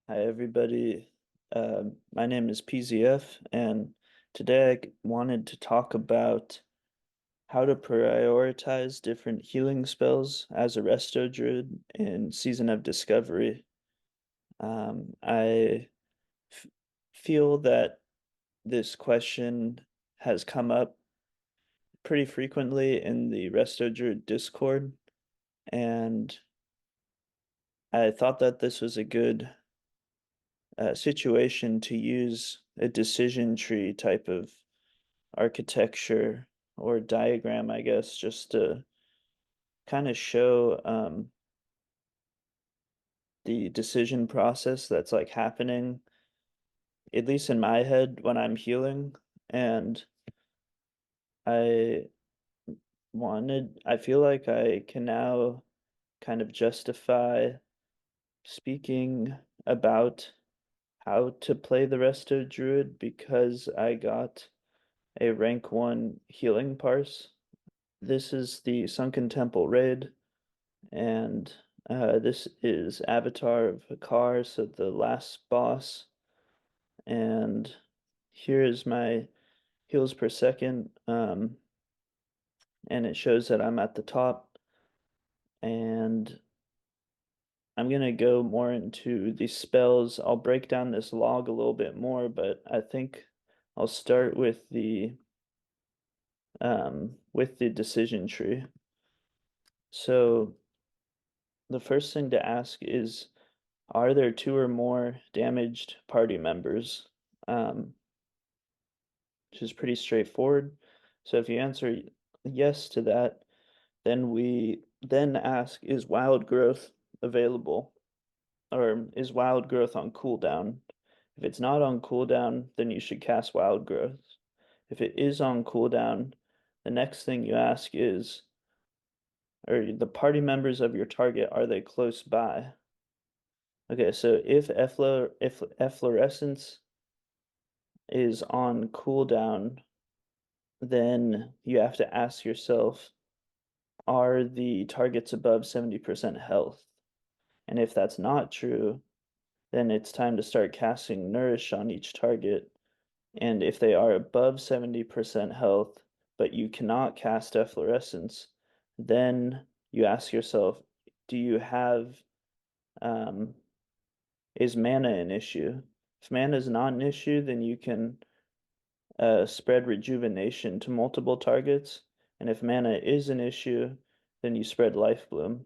Hi, everybody. My name is PZF, and today wanted to talk about how to prioritize different healing spells as a Resto Druid in Season of Discovery. I f feel that this question has come up pretty frequently in the Resto Druid Discord, and I thought that this was a good situation to use a decision tree type of architecture or diagram, I guess, just to kind of show the decision process that's like happening, at least in my head when I'm healing. And I I feel like I can now kind of justify speaking about how to play the Resto Druid because I got a rank 1 healing parse. This is the Sunken Temple raid, and this is Avatar of Hakar, so the last boss. And here is my heals per second, and it shows that I'm at the top. And I'm gonna go more into the spells. I'll break down this log a little bit more, but I think I'll start with the decision tree. So the first thing to ask is, are there two or more damaged party members? Um, which is pretty straightforward. So if you answer yes to that, then we then ask, is wild growth available? Or is wild growth on cooldown? If it's not on cooldown, then you should cast wild growth. If it is on cooldown, the next thing you ask is, are the party members of your target, are they close by? Okay, so if efflorescence is on cooldown, then you have to ask yourself, are the targets above 70% health? And if that's not true, then it's time to start casting Nourish on each target. And if they are above 70% health, but you cannot cast Efflorescence, then you ask yourself, do you have, um, is mana an issue? If mana is not an issue, then you can spread Rejuvenation to multiple targets. And if mana is an issue, then you spread Life Bloom.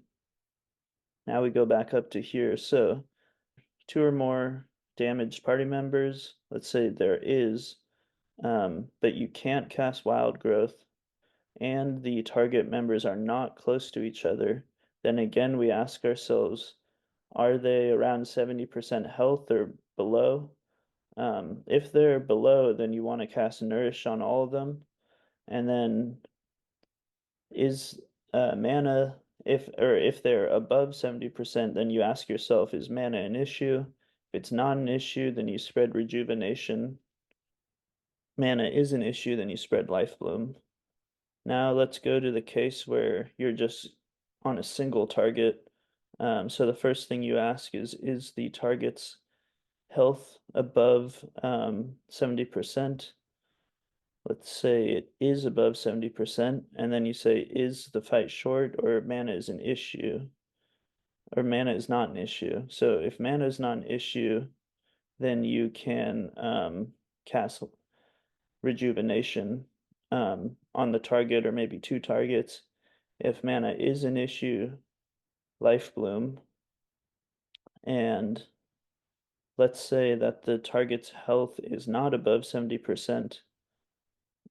Now we go back up to here. So two or more damaged party members, let's say there is, but you can't cast Wild Growth, and the target members are not close to each other, then again we ask ourselves, are they around 70% health or below? If they're below, then you want to cast Nourish on all of them. And then is mana, if they're above 70%, then you ask yourself, is mana an issue? If it's not an issue, then you spread Rejuvenation. Mana is an issue, then you spread Life Bloom. Now let's go to the case where you're just on a single target. So the first thing you ask is the target's health above 70%? Let's say it is above 70%, and then you say, is the fight short or mana is an issue? Or mana is not an issue. So if mana is not an issue, then you can cast Rejuvenation on the target or maybe two targets. If mana is an issue, Life Bloom. And let's say that the target's health is not above 70%.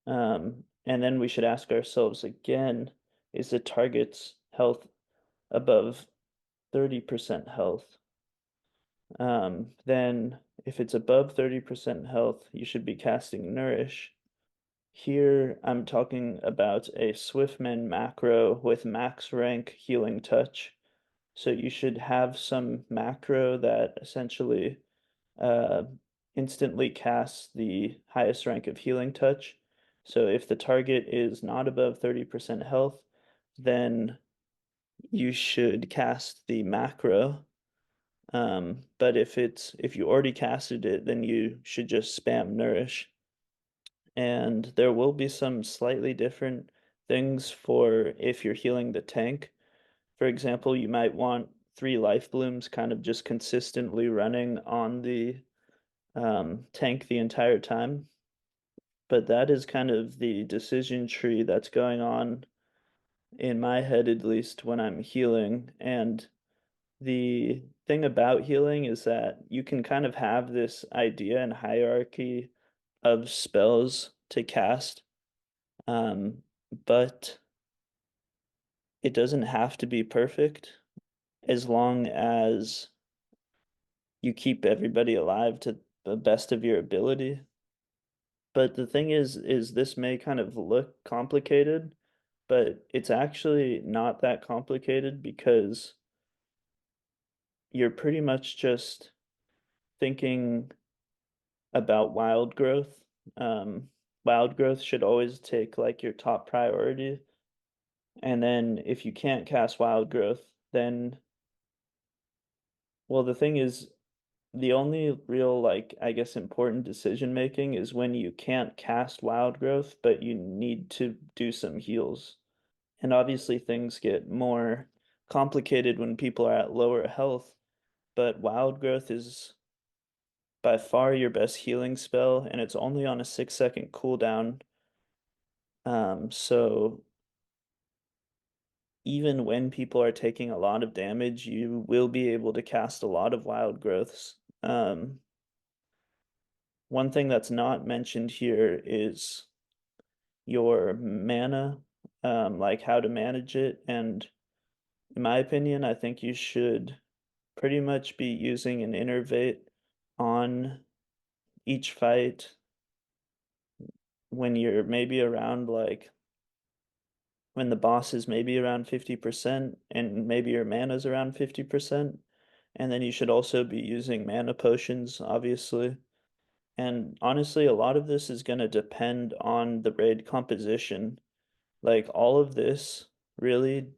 And then we should ask ourselves again, is the target's health above 30% health? Then if it's above 30% health, you should be casting Nourish. Here I'm talking about a Swiftman macro with max rank healing touch. So you should have some macro that essentially uh, instantly casts the highest rank of healing touch. So if the target is not above 30% health, then you should cast the macro. But if you already casted it, then you should just spam nourish. And there will be some slightly different things for if you're healing the tank. For example, you might want 3 life blooms kind of just consistently running on the tank the entire time. But that is kind of the decision tree that's going on in my head, at least when I'm healing. And the thing about healing is that you can kind of have this idea and hierarchy of spells to cast, um, but it doesn't have to be perfect as long as you keep everybody alive to the best of your ability. But the thing is this may kind of look complicated, but it's actually not that complicated because you're pretty much just thinking about wild growth. Um, Wild growth should always take like your top priority. And then if you can't cast wild growth, then, well, the thing is, the only real, like, I guess, important decision making is when you can't cast wild growth, but you need to do some heals. And obviously, things get more complicated when people are at lower health, but wild growth is by far your best healing spell, and it's only on a 6 second cooldown. So even when people are taking a lot of damage, you will be able to cast a lot of wild growths. One thing that's not mentioned here is your mana, like how to manage it. And in my opinion, I think you should pretty much be using an innervate on each fight when you're maybe around like when the boss is maybe around 50% and maybe your mana's around 50%. And then you should also be using mana potions, obviously. And honestly, a lot of this is going to depend on the raid composition. Like all of this really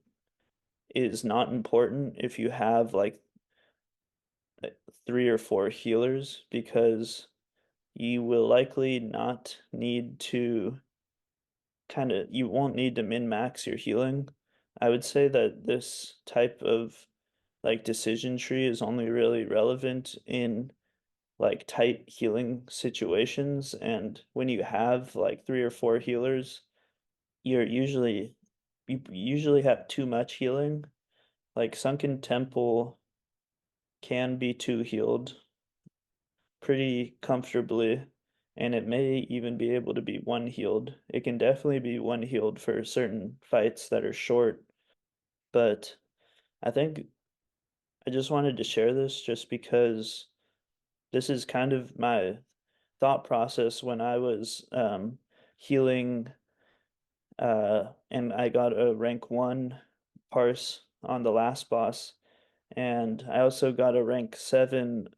is not important if you have like 3 or 4 healers because you will likely not need to you won't need to min-max your healing. I would say that this type of like decision tree is only really relevant in like tight healing situations, and when you have like 3 or 4 healers, you usually have too much healing. Like Sunken Temple can be 2 healed pretty comfortably, and it may even be able to be 1 healed. It can definitely be 1 healed for certain fights that are short, but I think I just wanted to share this just because this is kind of my thought process when I was healing and I got a rank 1 Parse on the last boss, and I also got a rank 7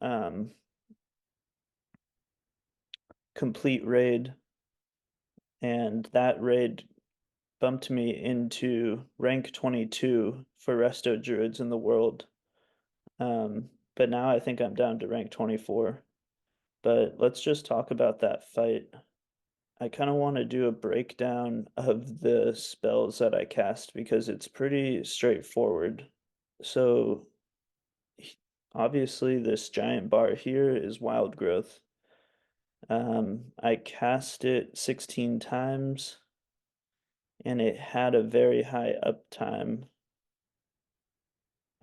complete raid, and that raid bumped me into rank 22 for Resto Druids in the world. But now I think I'm down to rank 24. But let's just talk about that fight. I kind of want to do a breakdown of the spells that I cast because it's pretty straightforward. So obviously this giant bar here is wild growth. I cast it 16 times and it had a very high uptime.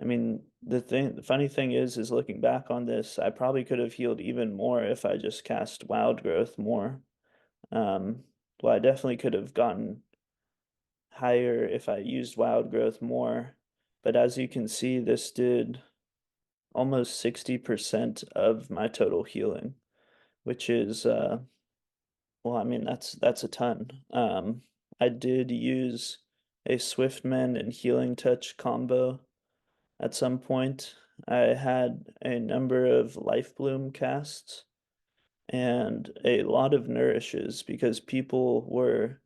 I mean, the funny thing is looking back on this, I probably could have healed even more if I just cast wild growth more. Um, well, I definitely could have gotten higher if I used wild growth more. But as you can see, this did almost 60% of my total healing, which is well, I mean that's a ton. I did use a Swiftman and Healing Touch combo at some point. I had a number of Life Bloom casts and a lot of Nourishes because people were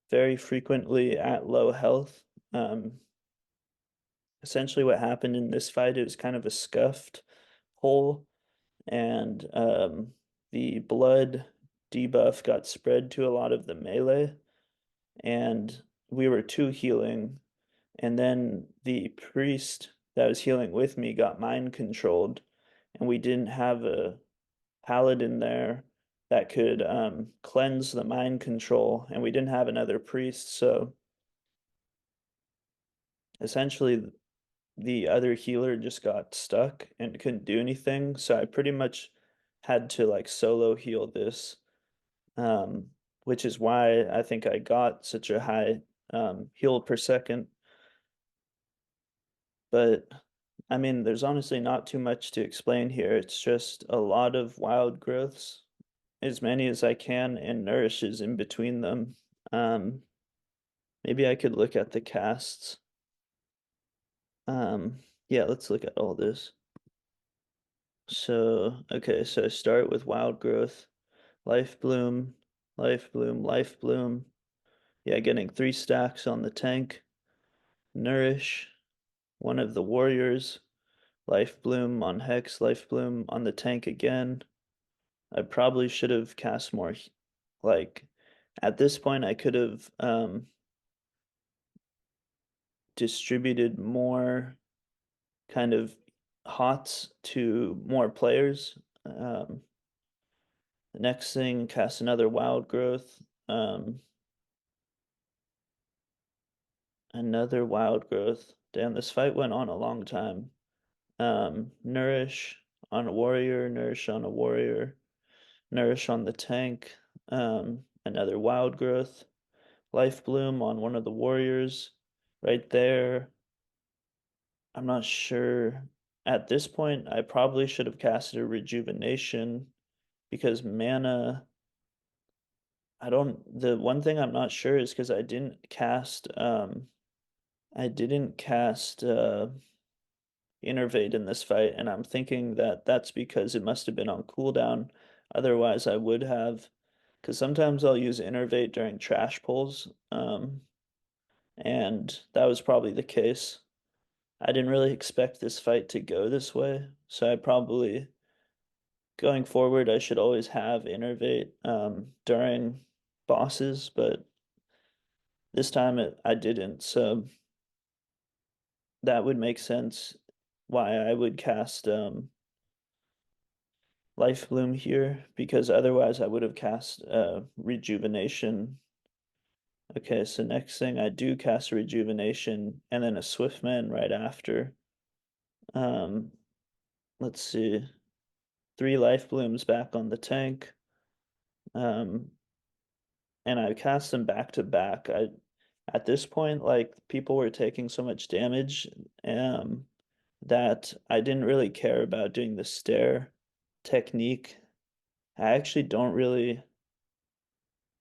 very frequently at low health. Um, essentially what happened in this fight is kind of a scuffed hole, and the blood debuff got spread to a lot of the melee, and we were two healing, and then the priest that was healing with me got mind controlled, and we didn't have a paladin there that could cleanse the mind control, and we didn't have another priest, so essentially the other healer just got stuck and couldn't do anything. So I pretty much had to like solo heal this, um, which is why I think I got such a high heal per second. But I mean, there's honestly not too much to explain here. It's just a lot of wild growths, as many as I can, and nourishes in between them. Um, Maybe I could look at the casts. Yeah, let's look at all this. So, okay, so start with wild growth, life bloom, life bloom, life bloom. Yeah, getting 3 stacks on the tank. Nourish, one of the warriors. Life bloom on Hex, life bloom on the tank again. I probably should have cast more, like, at this point I could have distributed more kind of HOTS to more players. The next thing, cast another wild growth. Another wild growth. Damn, this fight went on a long time. Nourish on a warrior, nourish on a warrior, nourish on the tank. Another wild growth. Life bloom on one of the warriors. Right there. I'm not sure. At this point, I probably should have casted a rejuvenation because mana. The one thing I'm not sure is because I didn't cast Innervate in this fight, and I'm thinking that that's because it must have been on cooldown. Otherwise, I would have, because sometimes I'll use Innervate during trash pulls, and that was probably the case. I didn't really expect this fight to go this way, so I probably, going forward, I should always have Innervate during bosses, but this time I didn't, so that would make sense why I would cast Life Bloom here, because otherwise I would have cast Rejuvenation. Okay, so next thing I do cast Rejuvenation and then a Swiftman right after. Um, let's see. 3 Life Blooms back on the tank. Um, and I cast them back to back. At this point, like people were taking so much damage, that I didn't really care about doing the stair technique. I actually don't really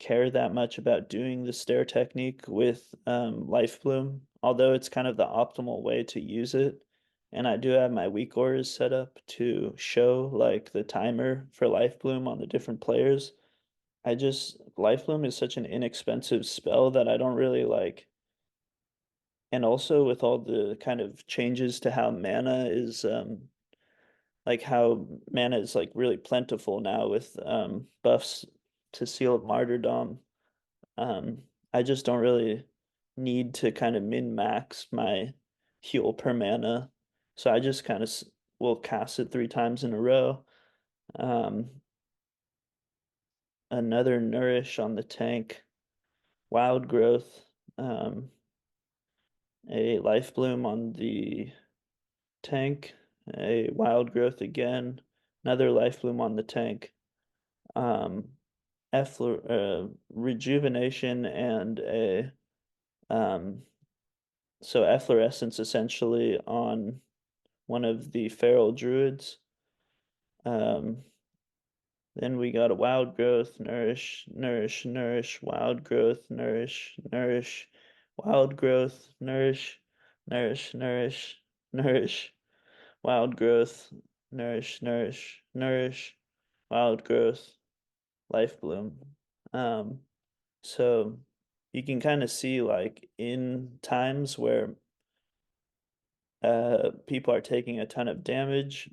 care that much about doing the stair technique with Life Bloom, although it's kind of the optimal way to use it. And I do have my weak auras set up to show like the timer for Life Bloom on the different players. Life Bloom is such an inexpensive spell that I don't really like. And also with all the kind of changes to how mana is like how mana is like really plentiful now with buffs to Seal of Martyrdom. I just don't really need to kind of min-max my heal per mana. So I just kind of will cast it 3 times in a row. Um, Another Nourish on the tank, Wild Growth, um, a Life Bloom on the tank, a Wild Growth again, another Life Bloom on the tank, um, Rejuvenation, and a um, so efflorescence essentially on one of the feral druids. Um, then we got a wild growth, nourish, nourish, nourish, wild growth, nourish, nourish, wild growth, nourish, nourish, nourish, nourish, wild growth, nourish, nourish, nourish, wild growth, life bloom. So you can kind of see like in times where people are taking a ton of damage.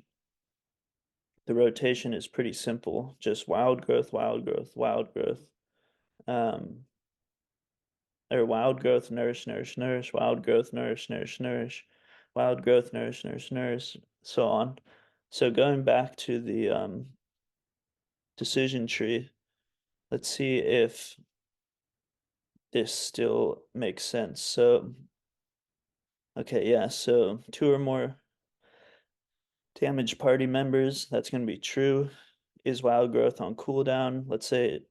The rotation is pretty simple, just wild growth, wild growth, wild growth. Um, or wild growth, nourish, nourish, nourish, wild growth, nourish, nourish, nourish, wild growth, nourish, nourish, nourish, so on. So going back to the decision tree, let's see if this still makes sense. So, okay, yeah, so two or more damaged party members, that's going to be true. Is wild growth on cooldown? Let's say it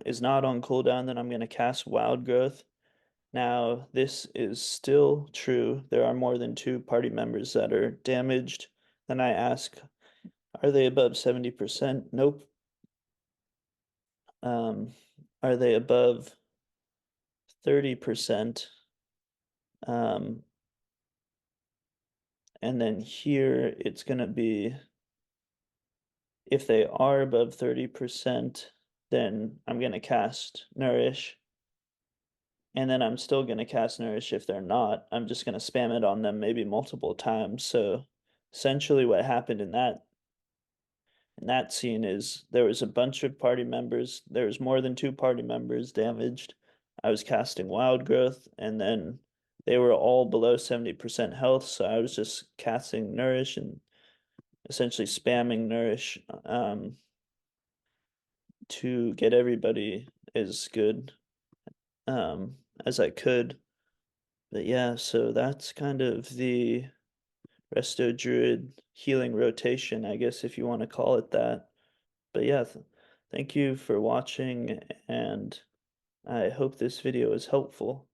is not on cooldown, then I'm going to cast wild growth. Now, this is still true. There are more than two party members that are damaged. Then I ask, are they above 70%? Nope. Um, are they above 30%? Um, and then here it's going to be, if they are above 30%, then I'm going to cast Nourish. And then I'm still going to cast Nourish if they're not. I'm just going to spam it on them maybe multiple times. So essentially what happened in that scene is there was a bunch of party members. There was more than two party members damaged. I was casting Wild Growth, and then they were all below 70% health, so I was just casting Nourish and essentially spamming Nourish to get everybody as good as I could. But yeah, so that's kind of the Resto Druid healing rotation, I guess, if you want to call it that. But yeah, thank you for watching, and I hope this video is helpful.